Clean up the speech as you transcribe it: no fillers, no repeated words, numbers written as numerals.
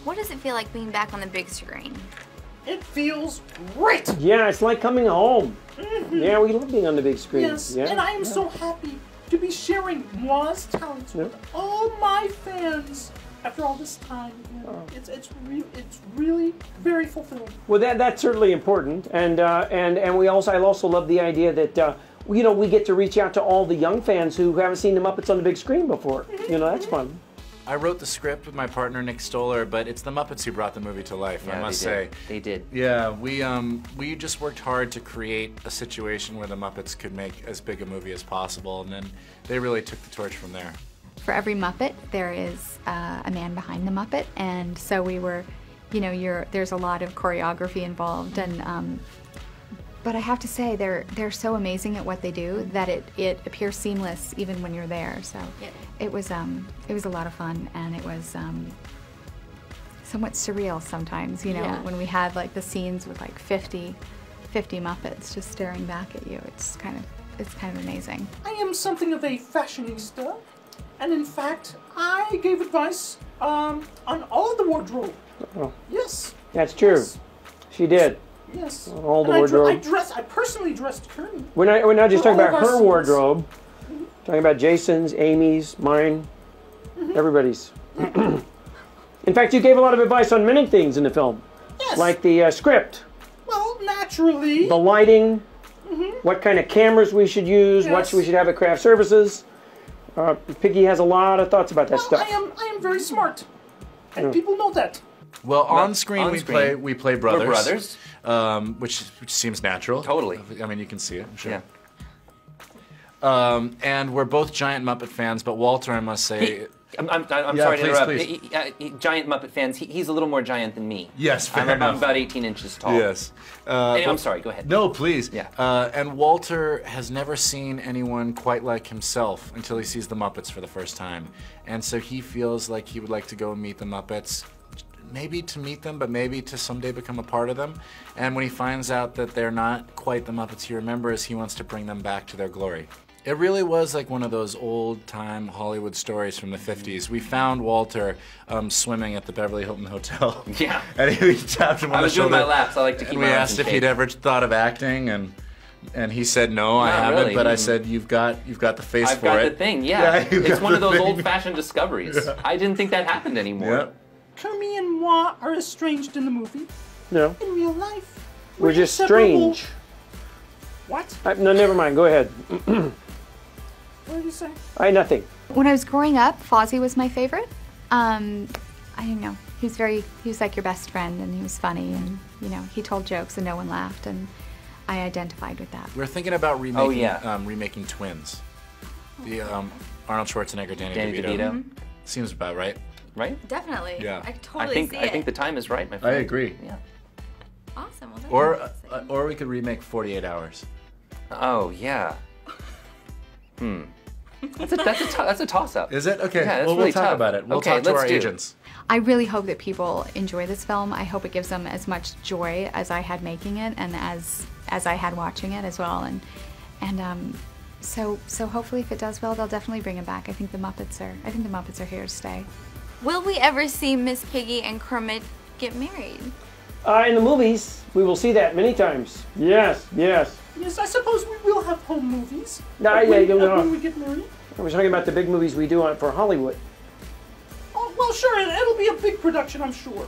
What does it feel like being back on the big screen? It feels great! Yeah, it's like coming home. Yeah, we love being on the big screen. Yes, yeah. and I am so happy to be sharing Moa's talents with all my fans after all this time. It's really very fulfilling. Well, that's certainly important, and I also love the idea that we get to reach out to all the young fans who haven't seen the Muppets on the big screen before. That's fun. I wrote the script with my partner Nick Stoller, but it's the Muppets who brought the movie to life, I must say. They did. Yeah, we just worked hard to create a situation where the Muppets could make as big a movie as possible, and then they really took the torch from there. For every Muppet, there is a man behind the Muppet, and so we were, there's a lot of choreography involved, and but I have to say they're so amazing at what they do that it appears seamless even when you're there. So it was a lot of fun, and it was somewhat surreal sometimes. When we had like the scenes with like 50 Muppets just staring back at you. It's kind of amazing. I am something of a fashionista, and in fact, I gave advice on all of the wardrobe. Oh. Yes. That's true. Yes. She did. Yes. All the wardrobe. I personally dressed Kearney. We're not just talking about her scenes. wardrobe. Talking about Jason's, Amy's, mine, everybody's. In fact, you gave a lot of advice on many things in the film. Yes. Like the script. Well, naturally. The lighting. What kind of cameras we should use. What we should have at craft services. Piggy has a lot of thoughts about that stuff. I am very smart, and people know that. Well, on screen we play brothers. We're brothers. Which seems natural. Totally. I mean, you can see it, I'm sure. Yeah. And we're both giant Muppet fans, but Walter, I must say... I'm sorry to interrupt. Giant Muppet fans, he's a little more giant than me. Yes, fair I'm enough. about 18 inches tall. Yes. Anyway, I'm sorry, go ahead. No, please. Yeah. And Walter has never seen anyone quite like himself until he sees the Muppets for the first time. And so he feels like he would like to go and meet the Muppets. Maybe to meet them, but maybe to someday become a part of them. And when he finds out that they're not quite the Muppets he remembers, he wants to bring them back to their glory. It really was like one of those old-time Hollywood stories from the 50s. We found Walter swimming at the Beverly Hilton Hotel. Yeah. And we tapped him on the shoulder. I was doing my laps. I like to keep my we arms asked in if he'd shape. ever thought of acting, and he said, no, I haven't, really. but I said, you've got the face I've for it. got the thing, yeah. It's one of those thing. old-fashioned discoveries. Yeah. I didn't think that happened anymore. Yeah. Kermie and Moi are estranged in the movie. No. In real life, We're just inseparable. strange. What? No, never mind. Go ahead. What did you say? Nothing. When I was growing up, Fozzie was my favorite. I don't know. He was like your best friend, and he was funny, and he told jokes and no one laughed, and I identified with that. We're thinking about remaking, remaking Twins. The Arnold Schwarzenegger, Danny DeVito. Seems about right. Right? Definitely. Yeah. I totally see it. I think the time is right, my friend. I agree. Yeah. Awesome. Well, Or we could remake 48 Hours. Oh yeah. That's a toss-up. Is it? Okay. Yeah, Well, really we'll talk tough. about it. We'll Okay, talk to let's our do it. agents. I really hope that people enjoy this film. I hope it gives them as much joy as I had making it, and as I had watching it as well. So hopefully, if it does well, they'll definitely bring it back. I think the Muppets are here to stay. will we ever see Miss Piggy and Kermit get married? In the movies, we will see that many times. Yes, yes. Yes, I suppose we will have home movies. When we get married. We're talking about the big movies we do for Hollywood. Oh, well, sure, it'll be a big production, I'm sure.